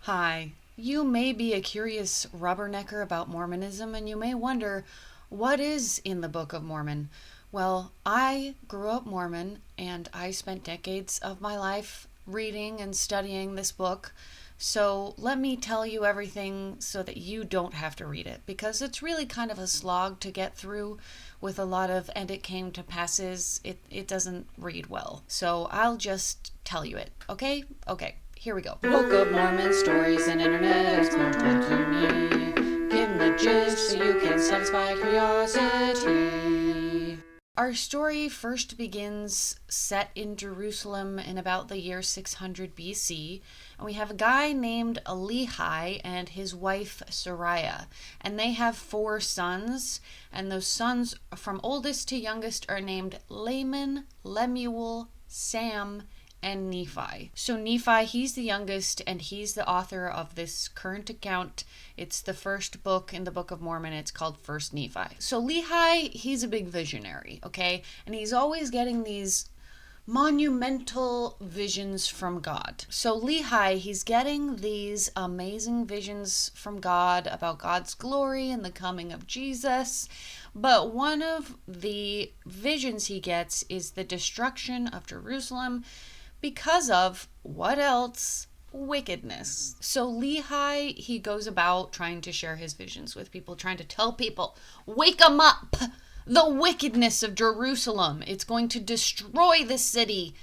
Hi, you may be a curious rubbernecker about Mormonism and you may wonder, what is in the Book of Mormon? Well, I grew up Mormon and I spent decades of my life reading and studying this book. So let me tell you everything so that you don't have to read it, because it's really kind of a slog to get through with a lot of and it came to passes. It doesn't read well. So I'll just tell you it, okay? Okay. Here we go. Book of Mormon stories and internet exmo told to me. Give 'em the gist so you can satisfy curiosity. Our story first begins set in Jerusalem in about the year 600 BC, and we have a guy named Lehi and his wife Sariah, and they have 4 sons, and those sons from oldest to youngest are named Laman, Lemuel, Sam, and Nephi. So Nephi, he's the youngest and he's the author of this current account. It's the first book in the Book of Mormon. It's called First Nephi. So Lehi, he's a big visionary, okay? And he's always getting these monumental visions from God. So Lehi, he's getting these amazing visions from God about God's glory and the coming of Jesus. But one of the visions he gets is the destruction of Jerusalem because of, what else? Wickedness. So Lehi, he goes about trying to share his visions with people, trying to tell people, wake them up! The wickedness of Jerusalem. It's going to destroy the city.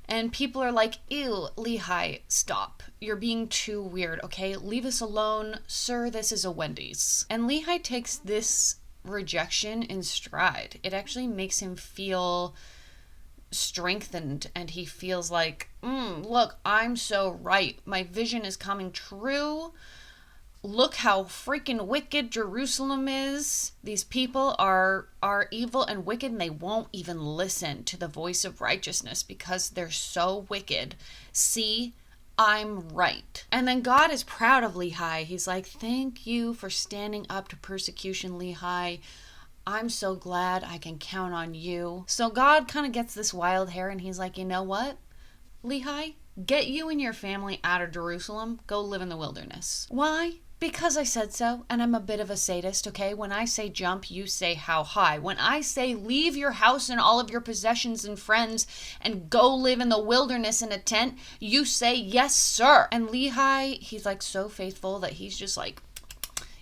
And people are like, ew, Lehi, stop. You're being too weird, okay? Leave us alone. Sir, this is a Wendy's. And Lehi takes this rejection in stride. It actually makes him feel strengthened, and he feels like, look, I'm so right. My vision is coming true. Look how freaking wicked Jerusalem is. These people are evil and wicked, and they won't even listen to the voice of righteousness because they're so wicked. See, I'm right. And then God is proud of Lehi. He's like, thank you for standing up to persecution, Lehi. I'm so glad I can count on you. So God kind of gets this wild hair and he's like, you know what, Lehi? Get you and your family out of Jerusalem. Go live in the wilderness. Why? Because I said so, and I'm a bit of a sadist, okay? When I say jump, you say how high. When I say leave your house and all of your possessions and friends and go live in the wilderness in a tent, you say yes, sir. And Lehi, he's like so faithful that he's just like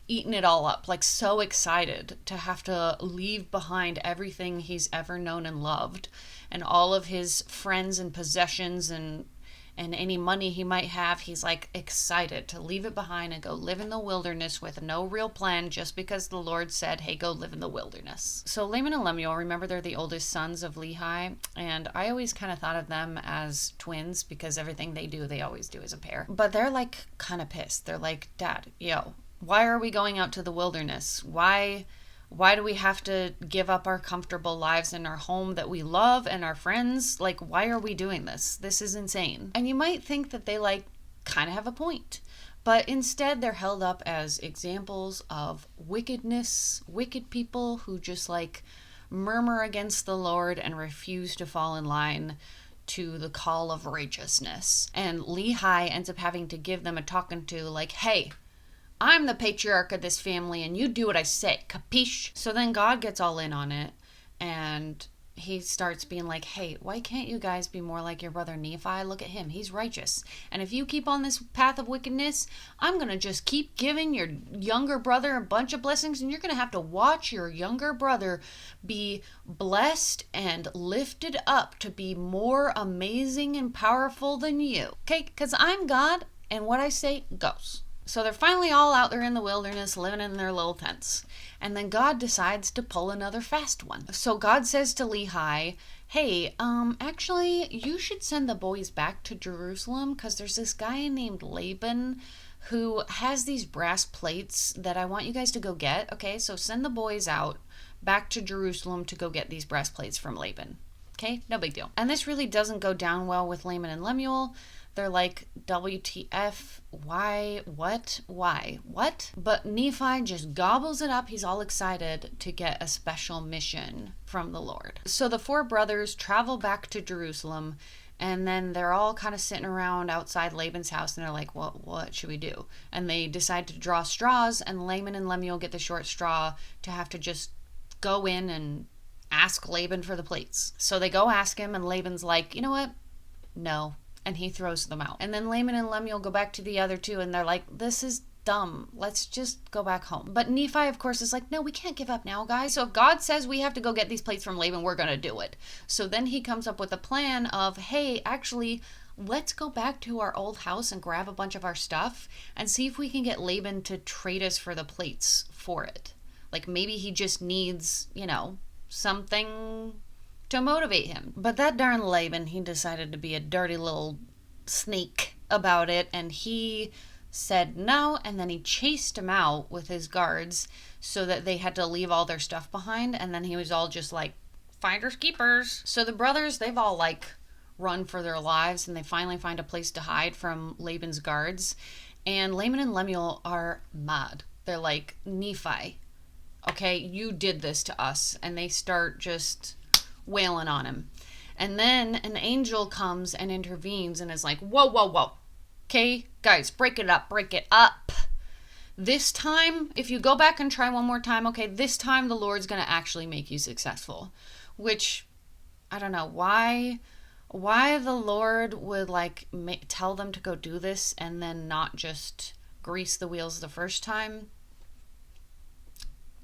eating it all up, like so excited to have to leave behind everything he's ever known and loved, and all of his friends and possessions and any money he might have. He's like excited to leave it behind and go live in the wilderness with no real plan, just because the Lord said, hey, go live in the wilderness. So Laman and Lemuel, remember, they're the oldest sons of Lehi, and I always kind of thought of them as twins because everything they do, they always do as a pair. But they're like kind of pissed. They're like, Dad, yo, why are we going out to the wilderness? Why do we have to give up our comfortable lives and our home that we love and our friends? Like, why are we doing this? This is insane. And you might think that they like kind of have a point, but instead they're held up as examples of wickedness, wicked people who just like murmur against the Lord and refuse to fall in line to the call of righteousness. And Lehi ends up having to give them a talking to, like, hey, I'm the patriarch of this family and you do what I say, capiche? So then God gets all in on it and he starts being like, hey, why can't you guys be more like your brother Nephi? Look at him, he's righteous. And if you keep on this path of wickedness, I'm going to just keep giving your younger brother a bunch of blessings, and you're going to have to watch your younger brother be blessed and lifted up to be more amazing and powerful than you. Okay, because I'm God and what I say goes. So they're finally all out there in the wilderness living in their little tents. And then God decides to pull another fast one. So God says to Lehi, hey, actually, you should send the boys back to Jerusalem because there's this guy named Laban who has these brass plates that I want you guys to go get. Okay, so send the boys out back to Jerusalem to go get these brass plates from Laban. Okay, no big deal. And this really doesn't go down well with Laman and Lemuel. They're like, WTF, why, what, why, what? But Nephi just gobbles it up. He's all excited to get a special mission from the Lord. So the 4 brothers travel back to Jerusalem And then they're all kind of sitting around outside Laban's house, and they're like, what should we do? And they decide to draw straws, and Laman and Lemuel get the short straw to have to just go in and ask Laban for the plates. So they go ask him, and Laban's like, you know what? No. And he throws them out. And then Laman and Lemuel go back to the other two, and they're like, this is dumb. Let's just go back home. But Nephi, of course, is like, no, we can't give up now, guys. So if God says we have to go get these plates from Laban, we're going to do it. So then he comes up with a plan of, hey, actually, let's go back to our old house and grab a bunch of our stuff and see if we can get Laban to trade us for the plates for it. Like maybe he just needs, something to motivate him. But that darn Laban, he decided to be a dirty little sneak about it, and he said no, and then he chased him out with his guards so that they had to leave all their stuff behind, and then he was all just like, finders keepers. So the brothers, they've all like run for their lives, and they finally find a place to hide from Laban's guards, and Laman and Lemuel are mad. They're like, Nephi, okay, you did this to us, and they start just wailing on him. And then an angel comes and intervenes and is like, whoa. Okay, guys, break it up. This time, if you go back and try one more time, okay, this time the Lord's going to actually make you successful. Which, I don't know, why the Lord would tell them to go do this and then not just grease the wheels the first time.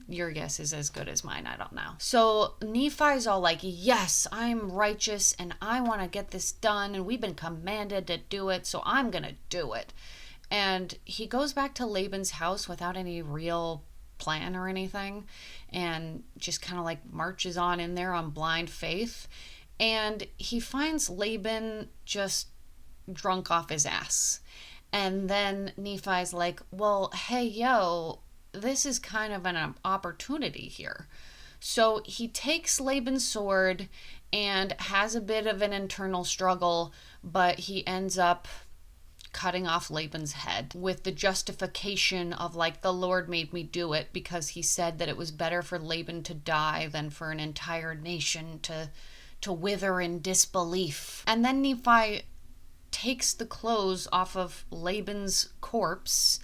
Your guess is as good as mine. I don't know. So Nephi's all like, yes, I'm righteous and I want to get this done, and we've been commanded to do it, so I'm going to do it. And he goes back to Laban's house without any real plan or anything, and just kind of like marches on in there on blind faith. And he finds Laban just drunk off his ass. And then Nephi's like, well, hey, yo, this is kind of an opportunity here. So he takes Laban's sword and has a bit of an internal struggle, but he ends up cutting off Laban's head with the justification of the Lord made me do it because he said that it was better for Laban to die than for an entire nation to wither in disbelief. And then Nephi takes the clothes off of Laban's corpse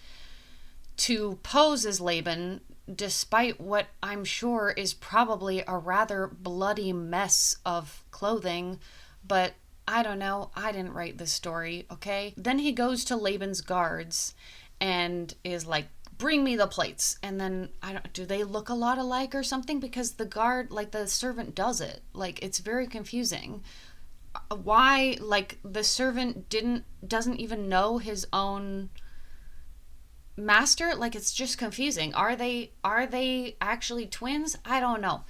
to pose as Laban, despite what I'm sure is probably a rather bloody mess of clothing. But I don't know. I didn't write this story, okay? Then he goes to Laban's guards and is like, bring me the plates. And then, do they look a lot alike or something? Because the guard, the servant does it. It's very confusing. Why, the servant doesn't even know his own master? It's just confusing. Are they actually twins? I don't know.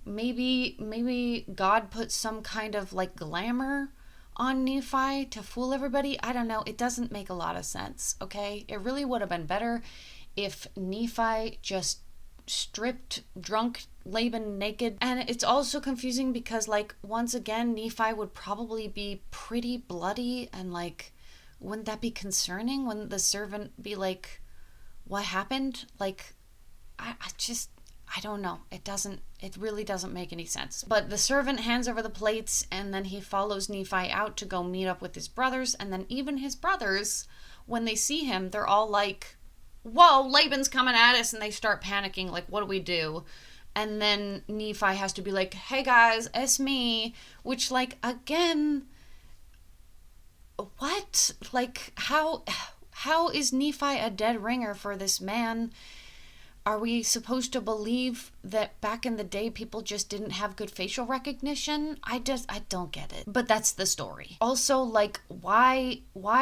Maybe God put some kind of glamour on Nephi to fool everybody. I don't know. It doesn't make a lot of sense, okay? It really would have been better if Nephi just stripped drunk Laban naked. And it's also confusing because once again, Nephi would probably be pretty bloody, and wouldn't that be concerning? Wouldn't the servant be like, what happened? I don't know. It really doesn't make any sense. But the servant hands over the plates, and then he follows Nephi out to go meet up with his brothers. And then even his brothers, when they see him, they're all like, whoa, Laban's coming at us. And they start panicking, what do we do? And then Nephi has to be like, hey guys, it's me. Which, again, what? How is Nephi a dead ringer for this man? Are we supposed to believe that back in the day people just didn't have good facial recognition? I don't get it. But that's the story. Also, why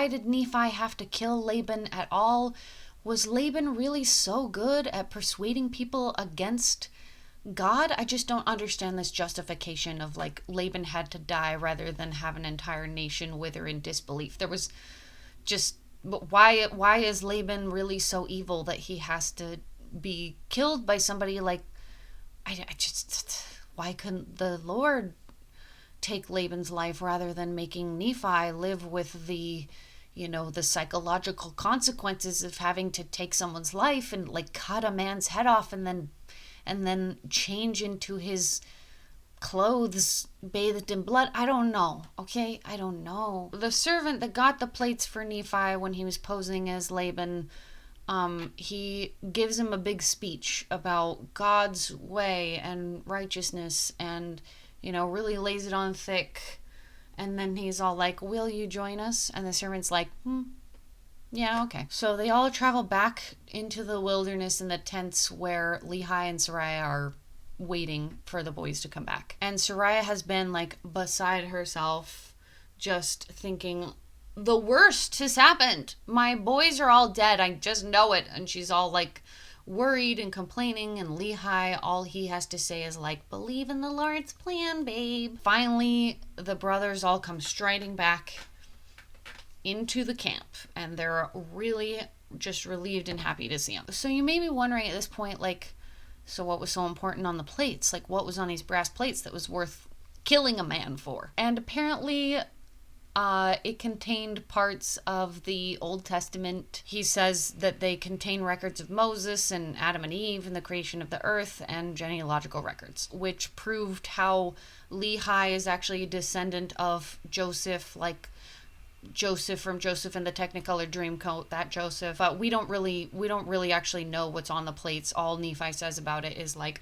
did Nephi have to kill Laban at all? Was Laban really so good at persuading people against God? I just don't understand this justification of Laban had to die rather than have an entire nation wither in disbelief. There was just, but why is Laban really so evil that he has to be killed by somebody? I just, why couldn't the Lord take Laban's life rather than making Nephi live with the psychological consequences of having to take someone's life and cut a man's head off and then change into his clothes bathed in blood. I don't know, okay? I don't know. The servant that got the plates for Nephi when he was posing as Laban, he gives him a big speech about God's way and righteousness and, really lays it on thick. And then he's all like, will you join us? And the servant's like, yeah, okay. So they all travel back into the wilderness in the tents where Lehi and Sariah are waiting for the boys to come back. And Sariah has been like beside herself, just thinking, the worst has happened. My boys are all dead. I just know it. And she's all like worried and complaining. And Lehi, all he has to say is like, believe in the Lord's plan, babe. Finally, the brothers all come striding back into the camp. And they're really just relieved and happy to see him. So you may be wondering at this point, like, so what was so important on the plates? Like, what was on these brass plates that was worth killing a man for? And apparently, it contained parts of the Old Testament. He says that they contain records of Moses and Adam and Eve and the creation of the earth and genealogical records, which proved how Lehi is actually a descendant of Joseph, like Joseph from Joseph and the Technicolor Dreamcoat, that Joseph. But we don't really actually know what's on the plates. All Nephi says about it is like,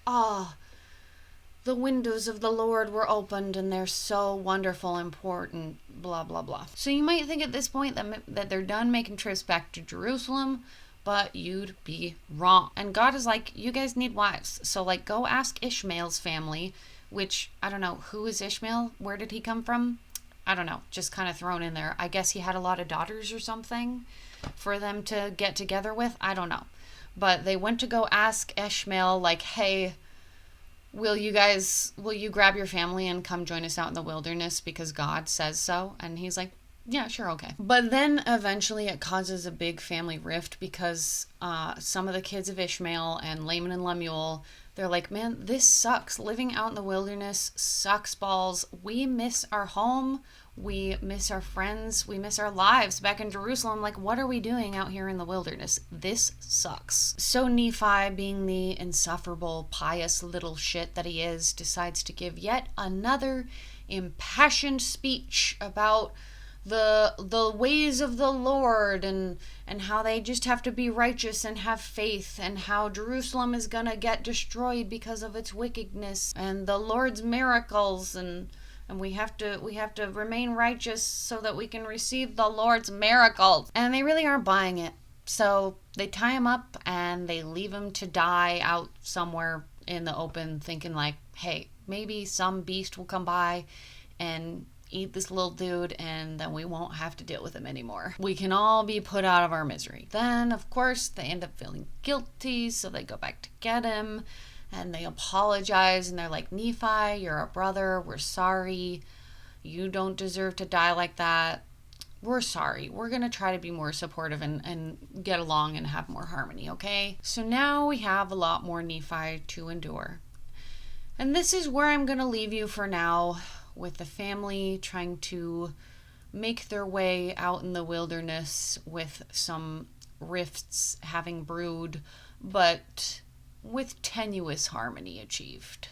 the windows of the Lord were opened and they're so wonderful, important, blah, blah, blah. So you might think at this point that they're done making trips back to Jerusalem, but you'd be wrong. And God is like, you guys need wives. So like, go ask Ishmael's family, which I don't know, who is Ishmael? Where did he come from? I don't know, just kind of thrown in there. I guess he had a lot of daughters or something for them to get together with. I don't know. But they went to go ask Ishmael, like, hey, will you grab your family and come join us out in the wilderness because God says so? And he's like, yeah, sure, okay. But then eventually it causes a big family rift because some of the kids of Ishmael and Laman and Lemuel, they're like, man, this sucks. Living out in the wilderness sucks balls. We miss our home. We miss our friends. We miss our lives back in Jerusalem. Like, what are we doing out here in the wilderness? This sucks. So Nephi, being the insufferable, pious little shit that he is, decides to give yet another impassioned speech about the ways of the Lord and how they just have to be righteous and have faith and how Jerusalem is gonna get destroyed because of its wickedness and the Lord's miracles and we have to remain righteous so that we can receive the Lord's miracles. And they really aren't buying it. So they tie him up and they leave him to die out somewhere in the open, thinking like, hey, maybe some beast will come by and eat this little dude and then we won't have to deal with him anymore. We can all be put out of our misery. Then, of course, they end up feeling guilty, so they go back to get him and they apologize and they're like, Nephi, you're our brother. We're sorry. You don't deserve to die like that. We're sorry. We're going to try to be more supportive and get along and have more harmony, okay? So now we have a lot more Nephi to endure. And this is where I'm going to leave you for now, with the family trying to make their way out in the wilderness with some rifts having brewed, but with tenuous harmony achieved.